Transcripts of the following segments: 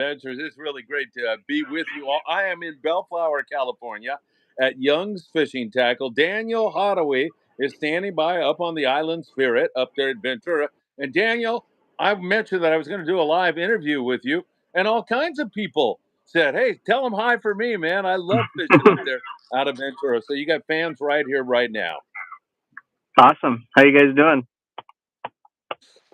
Adventures. It's really great to be with you all. I am in Bellflower, California at Young's Fishing Tackle. Daniel Hadawi is standing by up on the Island Spirit up there at Ventura. And Daniel, I mentioned that I was going to do a live interview with you, and all kinds of people said, "Hey, tell them hi for me, man. I love fishing up there out of Ventura." So you got fans right here, right now. Awesome. How you guys doing?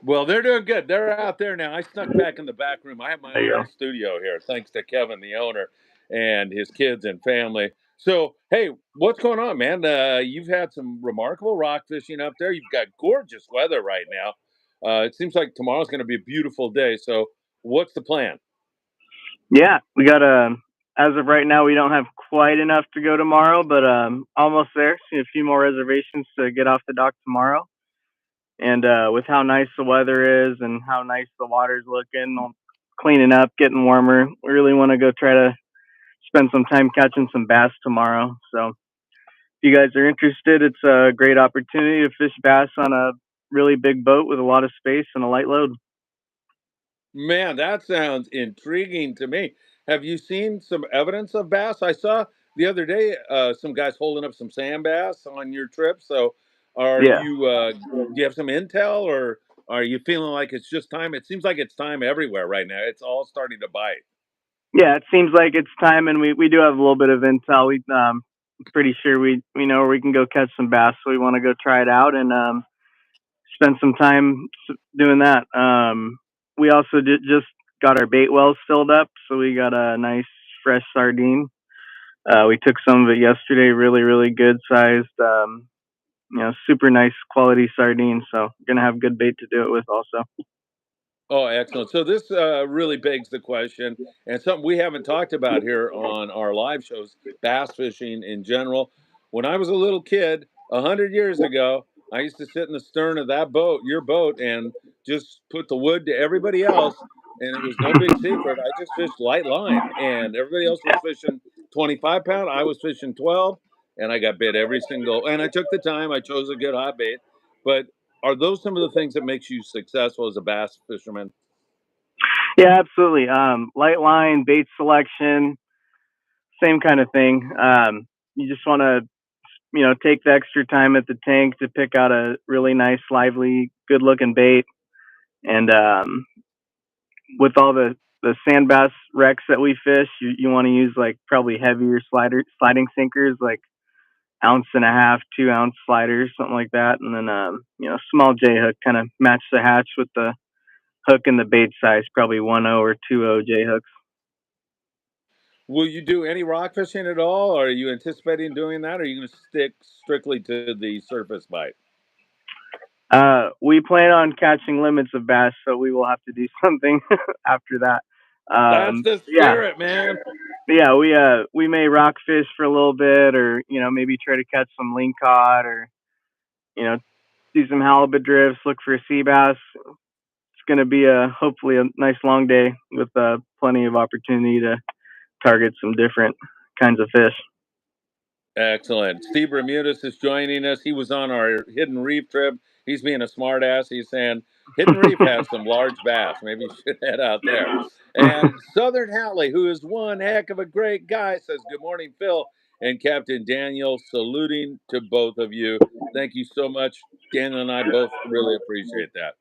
Well, they're doing good. They're out there now. I snuck back in the back room. I have my There own you go. little studio here, thanks to Kevin, the owner, and his kids and family. So, hey, what's going on, man? You've had some remarkable rock fishing up there. You've got gorgeous weather right now. It seems like tomorrow's going to be a beautiful day. So, what's the plan? Yeah, we got as of right now, we don't have quite enough to go tomorrow, but almost there. See a few more reservations to get off the dock tomorrow. And with how nice the weather is and how nice the water's looking, cleaning up, getting warmer, we really want to go try to spend some time catching some bass tomorrow. So if you guys are interested, it's a great opportunity to fish bass on a really big boat with a lot of space and a light load. Man, that sounds intriguing to me. Have you seen some evidence of bass? I saw the other day some guys holding up some sand bass on your trip. So, are Yeah. you? Do you have some intel, or are you feeling like it's just time? It seems like it's time everywhere right now. It's all starting to bite. Yeah, it seems like it's time, and we do have a little bit of intel. We pretty sure we know where we can go catch some bass, so we want to go try it out and spend some time doing that. We also just got our bait wells filled up, so we got a nice fresh sardine. We took some of it yesterday, really good sized, super nice quality sardine. So gonna have good bait to do it with also. Oh, excellent. So this really begs the question, and something we haven't talked about here on our live shows, bass fishing in general. When I was a little kid, 100 years ago, I used to sit in the stern of that boat, your boat, and just put the wood to everybody else, and it was no big secret. I just fished light line, and everybody else was fishing 25 pound. I was fishing 12, and I got bit every single. And I took the time. I chose a good hot bait, but are those some of the things that makes you successful as a bass fisherman? Yeah, absolutely. Light line, bait selection, same kind of thing. You just want to, take the extra time at the tank to pick out a really nice, lively, good looking bait. And with all the sand bass wrecks that we fish, you want to use like probably heavier sliding sinkers, like ounce and a half, 2 ounce sliders, something like that. And then, small J hook kind of match the hatch with the hook and the bait size, probably 1.0 or 2.0 J hooks. Will you do any rock fishing at all? Are you anticipating doing that? Or are you going to stick strictly to the surface bite? We plan on catching limits of bass, so we will have to do something after that. That's the Yeah, spirit, man. yeah, we may rock fish for a little bit, or maybe try to catch some lingcod, or you know do some halibut drifts, look for sea bass. It's going to be a hopefully a nice long day with plenty of opportunity to target some different kinds of fish. Excellent. Steve Bermudez is joining us. He was on our Hidden Reef trip. He's being a smartass. He's saying Hidden Reef has some large bass. Maybe you should head out there. And Southern Halley, who is one heck of a great guy, says, "Good morning, Phil and Captain Daniel, saluting to both of you." Thank you so much. Daniel and I both really appreciate that.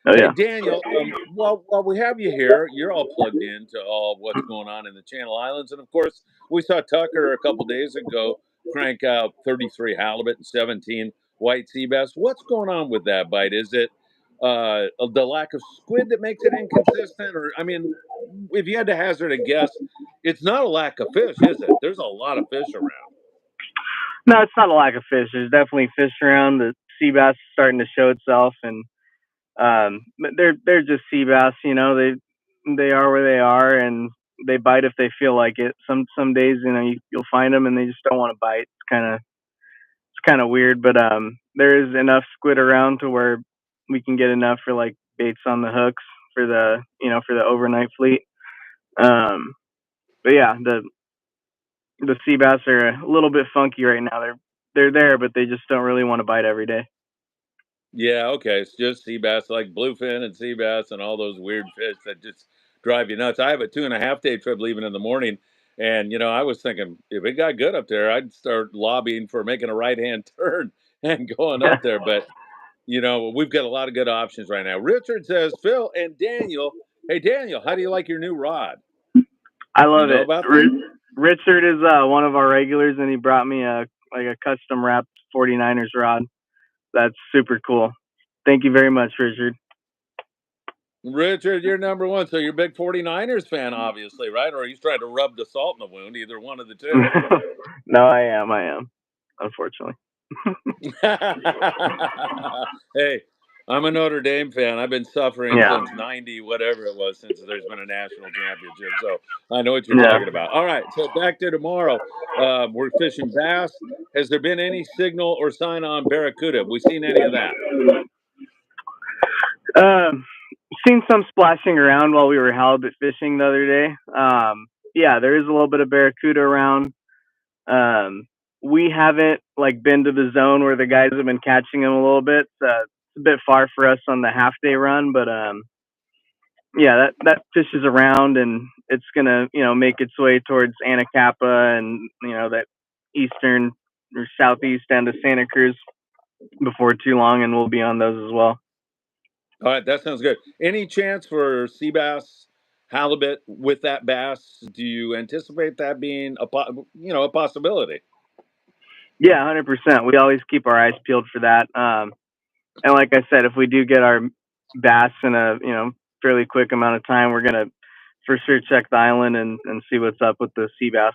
Oh Hey, yeah. Daniel, while we have you here, you're all plugged into all of what's going on in the Channel Islands. And of course, we saw Tucker a couple days ago crank out 33 halibut and 17 white sea bass. What's going on with that bite? Is it the lack of squid that makes it inconsistent? Or, I mean, if you had to hazard a guess, it's not a lack of fish, is it? There's a lot of fish around. No, it's not a lack of fish. There's definitely fish around. The sea bass is starting to show itself, and but they're just sea bass. They are where they are, and they bite if they feel like it. Some days, you'll find them and they just don't want to bite. It's kind of weird, but there is enough squid around to where we can get enough for like baits on the hooks for the overnight fleet. Um, but yeah, the sea bass are a little bit funky right now. They're there, but they just don't really want to bite every day. Yeah, okay. It's just sea bass like bluefin and sea bass and all those weird fish that just drive you nuts. I have a 2.5-day trip leaving in the morning. And, I was thinking if it got good up there, I'd start lobbying for making a right-hand turn and going up there. But, we've got a lot of good options right now. Richard says, Phil and Daniel, hey, Daniel, how do you like your new rod? I You love know it. about that? Richard is one of our regulars, and he brought me a custom wrapped 49ers rod. That's super cool. Thank you very much, Richard. Richard, you're number one. So you're a big 49ers fan, obviously, right? Or he's trying to rub the salt in the wound, either one of the two. No, I am. Unfortunately. Hey, I'm a Notre Dame fan. I've been suffering Yeah. since 90, whatever it was, since there's been a national championship. So I know what you're Yeah. talking about. All right. So back to tomorrow. We're fishing bass. Has there been any signal or sign on barracuda? Have we seen any of that? Seen some splashing around while we were halibut fishing the other day. Yeah, there is a little bit of barracuda around. We haven't been to the zone where the guys have been catching them a little bit. It's a bit far for us on the half-day run, but yeah, that fish is around, and it's gonna make its way towards Anacapa and that eastern or southeast end of Santa Cruz before too long, and we'll be on those as well. All right, that sounds good. Any chance for sea bass, halibut with that bass? Do you anticipate that being a possibility? Yeah, 100%. We always keep our eyes peeled for that. And like I said, if we do get our bass in a fairly quick amount of time, we're gonna for sure check the island and see what's up with the sea bass.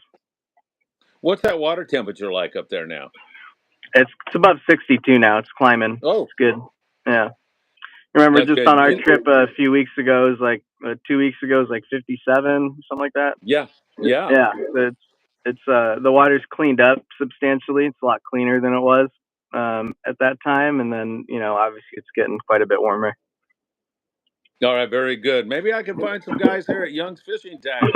What's that water temperature like up there now? It's above 62 now. It's climbing. Oh, It's good. Yeah. Remember, that's just good. on our trip a few weeks ago, it was 2 weeks ago, it was 57, something like that. Yeah, yeah. Yeah. It's the water's cleaned up substantially. It's a lot cleaner than it was at that time, and then obviously it's getting quite a bit warmer. All right, very good. Maybe I can find some guys here at Young's Fishing Tackle.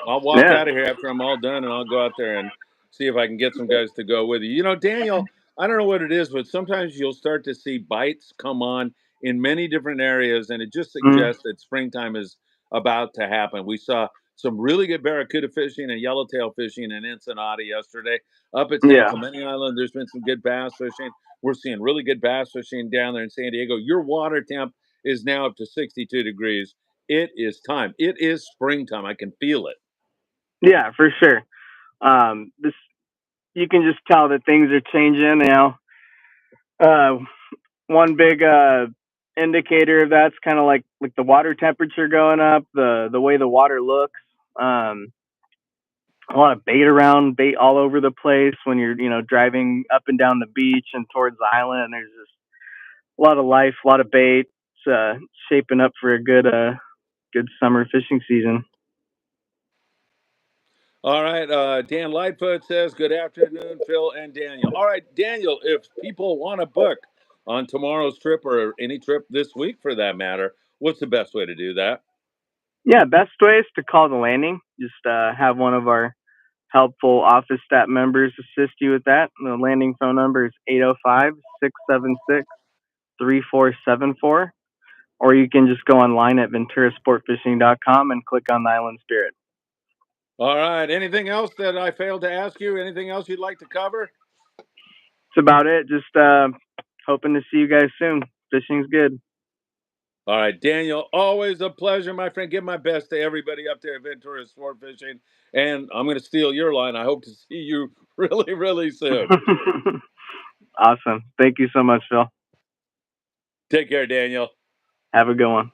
I'll walk Yeah. out of here after I'm all done, and I'll go out there and see if I can get some guys to go with you. Daniel, I don't know what it is, but sometimes you'll start to see bites come on in many different areas, and it just Mhm. suggests that springtime is about to happen. We saw some really good barracuda fishing and yellowtail fishing in Ensenada yesterday. Up at San Yeah. Clemente Island, there's been some good bass fishing. We're seeing really good bass fishing down there in San Diego. Your water temp is now up to 62 degrees. It is time. It is springtime. I can feel it. Yeah, for sure. This You can just tell that things are changing. Uh, one big indicator of that's kind of like the water temperature going up, the way the water looks. Um, a lot of bait all over the place when you're driving up and down the beach and towards the island. There's just a lot of life, a lot of bait. It's shaping up for a good summer fishing season. All right. Dan Lightfoot says, good afternoon, Phil and Daniel. All right, Daniel, if people want to book on tomorrow's trip or any trip this week for that matter, what's the best way to do that? Yeah, best way is to call the landing. Just have one of our helpful office staff members assist you with that. The landing phone number is 805-676-3474. Or you can just go online at venturasportfishing.com and click on the Island Spirit. All right. Anything else that I failed to ask you? Anything else you'd like to cover? That's about it. Just hoping to see you guys soon. Fishing's good. All right, Daniel, always a pleasure, my friend. Give my best to everybody up there at Ventura Sport Fishing. And I'm going to steal your line. I hope to see you really, really soon. Awesome. Thank you so much, Phil. Take care, Daniel. Have a good one.